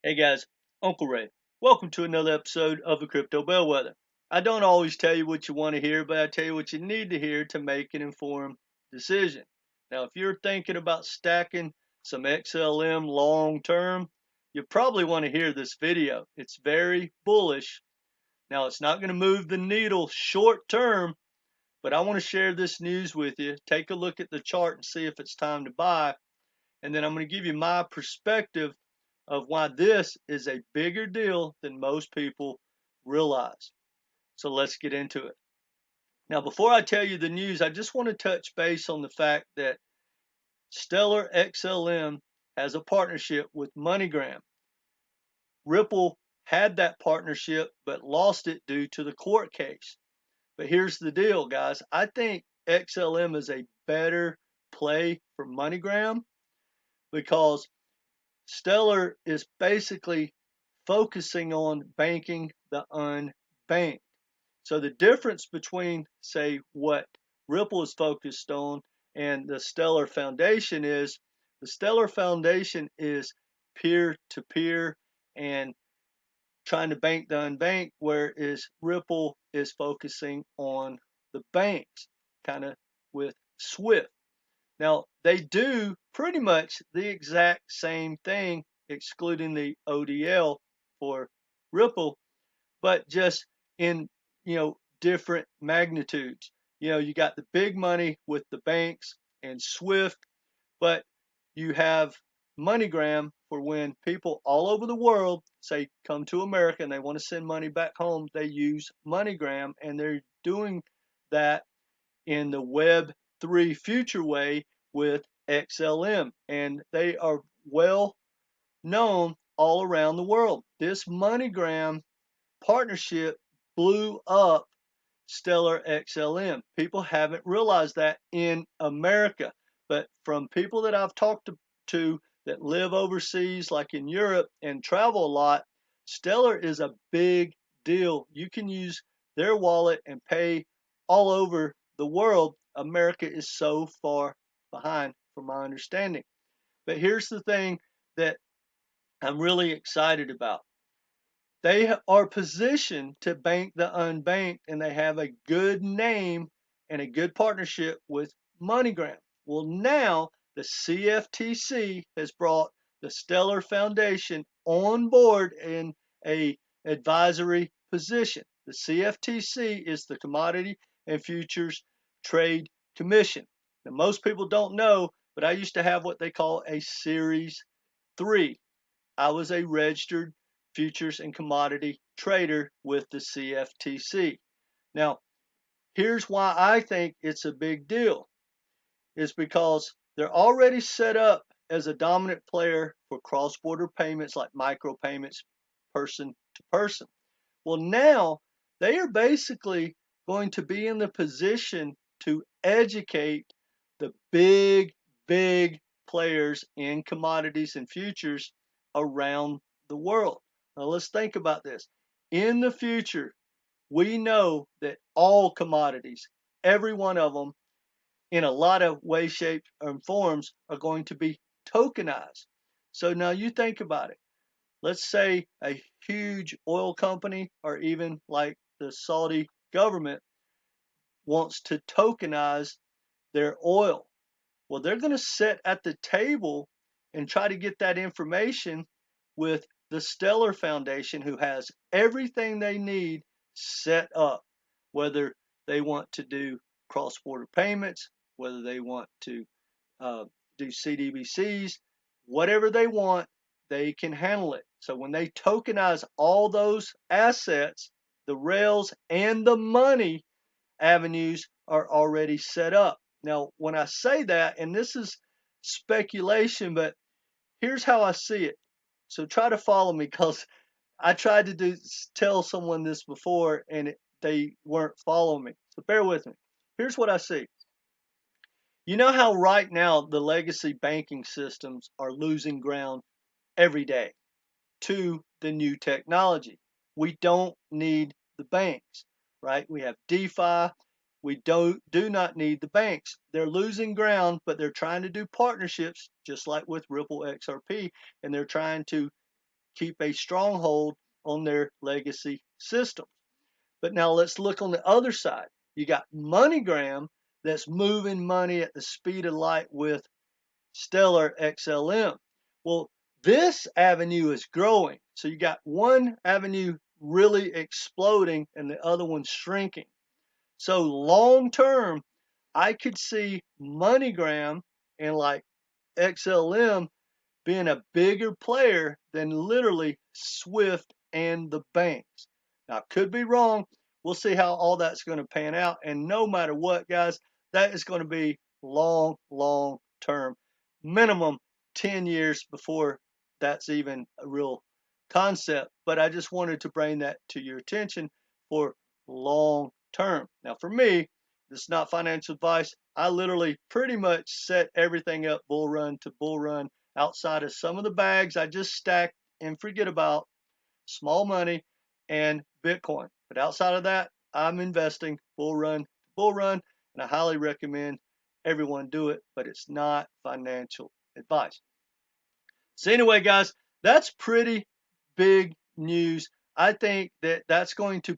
Hey guys, Uncle Ray. Welcome to another episode of the Crypto Bellwether. I don't always tell you what you want to hear, but I tell you what you need to hear to make an informed decision. Now, if you're thinking about stacking some XLM long term, you probably want to hear this video. It's very bullish. Now, it's not going to move the needle short term, but I want to share this news with you. Take a look at the chart and see if it's time to buy. And then I'm going to give you my perspective of why this is a bigger deal than most people realize. So let's get into it. Now, before I tell you the news, I just want to touch base on the fact that Stellar XLM has a partnership with MoneyGram. Ripple had that partnership but lost it due to the court case. But here's the deal, guys. I think XLM is a better play for MoneyGram because Stellar is basically focusing on banking the unbanked. So the difference between, say, what Ripple is focused on and the Stellar Foundation is the Stellar Foundation is peer-to-peer and trying to bank the unbanked, whereas Ripple is focusing on the banks, kind of with Swift. Now, they do pretty much the exact same thing, excluding the ODL for Ripple, but just in, different magnitudes. You got the big money with the banks and Swift, but you have MoneyGram for when people all over the world say come to America and they want to send money back home, they use MoneyGram, and they're doing that in the Web3 future way with XLM, and they are well known all around the world. This MoneyGram partnership blew up Stellar XLM. People haven't realized that in America, but from people that I've talked to that live overseas, like in Europe, and travel a lot, Stellar is a big deal. You can use their wallet and pay all over the world. America is so far behind, from my understanding. But here's the thing that I'm really excited about. They are positioned to bank the unbanked, and they have a good name and a good partnership with MoneyGram. Well, now the CFTC has brought the Stellar Foundation on board in a advisory position. The CFTC is the Commodity and Futers Trade Commission. Now, most people don't know, but I used to have what they call a Series 3. I was a registered futures and commodity trader with the CFTC. Now, here's why I think it's a big deal. Is because they're already set up as a dominant player for cross-border payments like micropayments, person to person. Well, now they are basically going to be in the position to educate the big players in commodities and futures around the world. Now let's think about this. In the future, we know that all commodities, every one of them, in a lot of ways, shapes, and forms, are going to be tokenized. So now you think about it. Let's say a huge oil company, or even like the Saudi government, wants to tokenize their oil. Well, they're going to sit at the table and try to get that information with the Stellar Foundation, who has everything they need set up, whether they want to do cross-border payments, whether they want to do CBDCs, whatever they want, they can handle it. So when they tokenize all those assets, the rails and the money avenues are already set up. Now, when I say that, and this is speculation, but here's how I see it. So try to follow me, because I tried to tell someone this before and they weren't following me. So bear with me. Here's what I see. You know how right now the legacy banking systems are losing ground every day to the new technology. We don't need the banks, right? We have DeFi. We do not need the banks. They're losing ground, but they're trying to do partnerships, just like with Ripple XRP, and they're trying to keep a stronghold on their legacy system. But now let's look on the other side. You got MoneyGram that's moving money at the speed of light with Stellar XLM. Well, this avenue is growing. So you got one avenue really exploding and the other one shrinking. So long term, I could see MoneyGram and like XLM being a bigger player than literally Swift and the banks. Now, I could be wrong. We'll see how all that's going to pan out. And no matter what, guys, that is going to be long, long term. Minimum 10 years before that's even a real concept. But I just wanted to bring that to your attention for long term. Now, for me, this is not financial advice. I literally pretty much set everything up bull run to bull run outside of some of the bags I just stacked and forget about, small money and Bitcoin. But outside of that, I'm investing bull run to bull run, and I highly recommend everyone do it, but it's not financial advice. So anyway, guys, that's pretty big news. I think that that's going to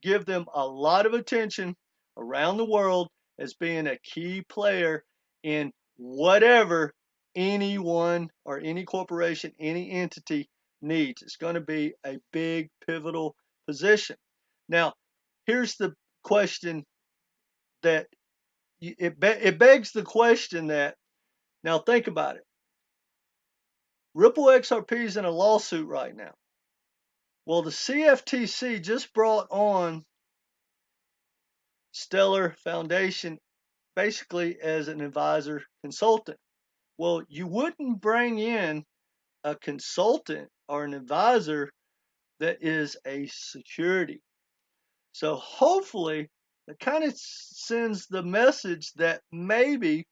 give them a lot of attention around the world as being a key player in whatever anyone or any corporation, any entity needs. It's going to be a big pivotal position. Now, here's the question that it begs the question that, now think about it. Ripple XRP is in a lawsuit right now. Well, the CFTC just brought on Stellar Foundation basically as an advisor consultant. Well, you wouldn't bring in a consultant or an advisor that is a security. So hopefully it kind of sends the message that maybe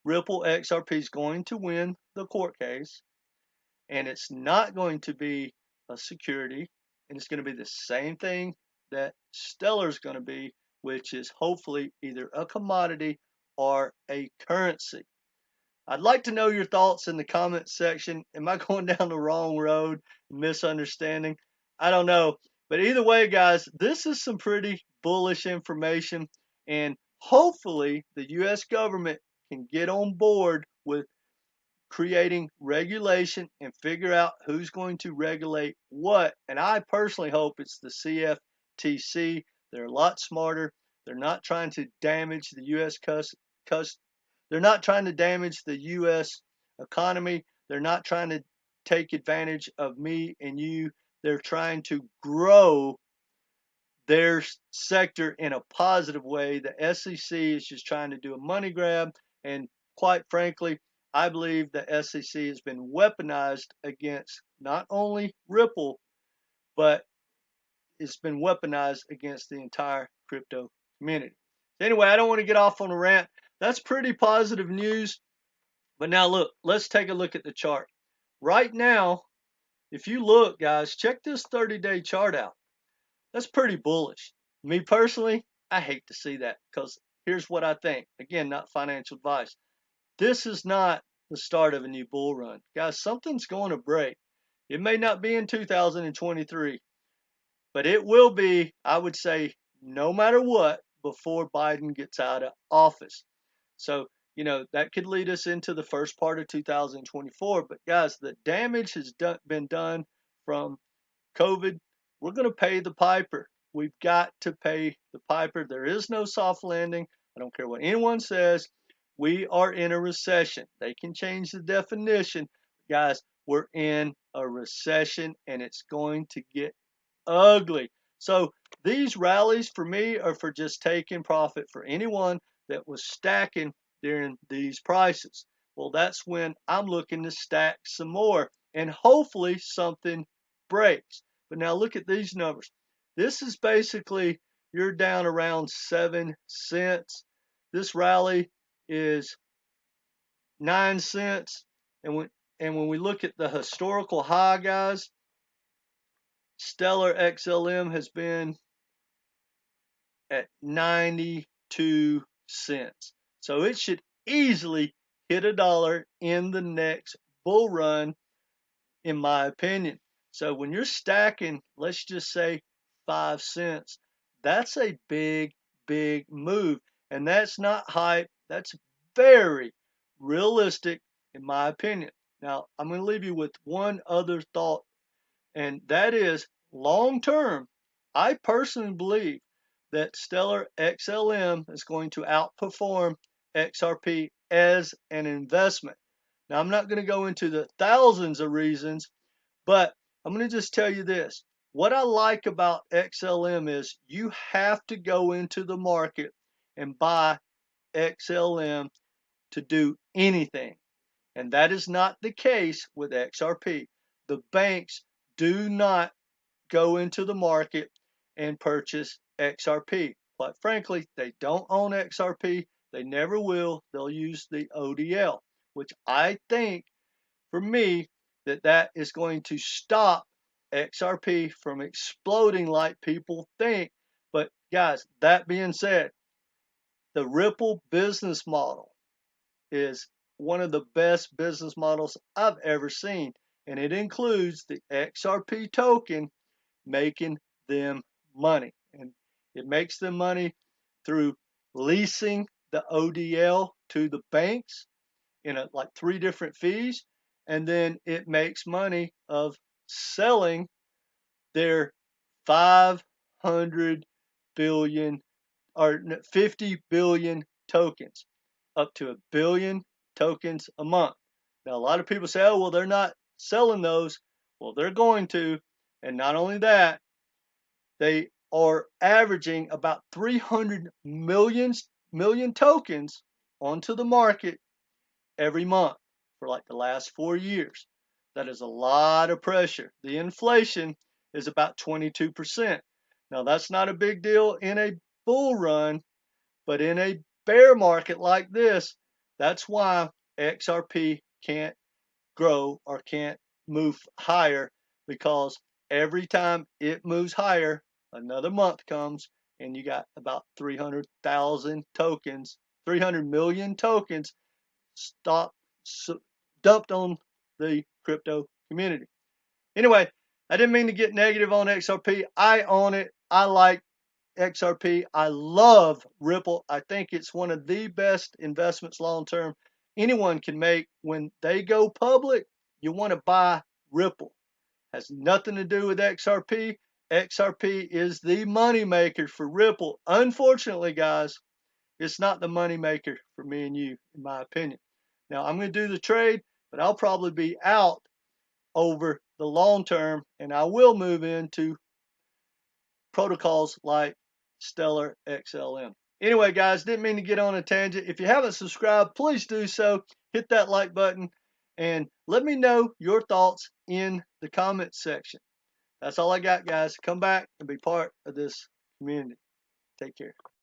Ripple XRP is going to win the court case, and it's not going to be a security, and it's going to be the same thing that Stellar is going to be, which is hopefully either a commodity or a currency. I'd like to know your thoughts in the comments section. Am I going down the wrong road, misunderstanding? I don't know. But either way, guys, this is some pretty bullish information, and hopefully the U.S. government can get on board with creating regulation and figure out who's going to regulate what. And I personally hope it's the CFTC. They're a lot smarter. They're not trying to damage the U.S. They're not trying to damage the U.S. economy. They're not trying to take advantage of me and you. They're trying to grow their sector in a positive way. The SEC is just trying to do a money grab, and quite frankly, I believe the SEC has been weaponized against not only Ripple, but it's been weaponized against the entire crypto community. Anyway, I don't want to get off on a rant. That's pretty positive news. But now look, let's take a look at the chart. Right now, if you look, guys, check this 30-day chart out. That's pretty bullish. Me personally, I hate to see that, because here's what I think. Again, not financial advice. This is not the start of a new bull run. Guys, something's going to break. It may not be in 2023, but it will be, I would say, no matter what, before Biden gets out of office. So, that could lead us into the first part of 2024. But guys, the damage has been done from COVID. We're going to pay the piper. We've got to pay the piper. There is no soft landing. I don't care what anyone says. We are in a recession. They can change the definition. Guys, we're in a recession, and it's going to get ugly. So these rallies for me are for just taking profit for anyone that was stacking during these prices. Well, that's when I'm looking to stack some more, and hopefully something breaks. But now look at these numbers. This is basically, you're down around 7 cents. This rally is 9 cents. And when we look at the historical high, guys, Stellar XLM has been at 92 cents. So it should easily hit $1 in the next bull run, in my opinion. So when you're stacking, let's just say 5 cents, that's a big, big move. And that's not hype. That's very realistic, in my opinion. Now, I'm going to leave you with one other thought, and that is long term. I personally believe that Stellar XLM is going to outperform XRP as an investment. Now, I'm not going to go into the thousands of reasons, but I'm going to just tell you this. What I like about XLM is you have to go into the market and buy XLM to do anything. And that is not the case with XRP. The banks do not go into the market and purchase XRP. Quite frankly, they don't own XRP. They never will. They'll use the ODL, which I think, for me, that is going to stop XRP from exploding like people think. But guys, that being said, the Ripple business model is one of the best business models I've ever seen, and it includes the XRP token making them money. And it makes them money through leasing the ODL to the banks in like 3 different fees, and then it makes money of selling their 500 billion or 50 billion tokens, up to 1 billion tokens a month. Now, a lot of people say, oh, well, they're not selling those. Well, they're going to. And not only that, they are averaging about 300 million tokens onto the market every month for like the last 4 years. That is a lot of pressure. The inflation is about 22%. Now, that's not a big deal in a bull run, but in a bear market like this, that's why XRP can't grow or can't move higher, because every time it moves higher, another month comes and you got about 300,000 tokens, 300 million tokens stop dumped on the crypto community. Anyway, I didn't mean to get negative on XRP. I own it. I like XRP. I love Ripple. I think it's one of the best investments long term anyone can make. When they go public, you want to buy Ripple. Has nothing to do with XRP. XRP is the money maker for Ripple. Unfortunately, guys, it's not the money maker for me and you, in my opinion. Now, I'm going to do the trade, but I'll probably be out over the long term, and I will move into protocols like Stellar XLM. Anyway, guys, didn't mean to get on a tangent. If you haven't subscribed, please do so. Hit that like button and let me know your thoughts in the comments section. That's all I got, guys. Come back and be part of this community. Take care.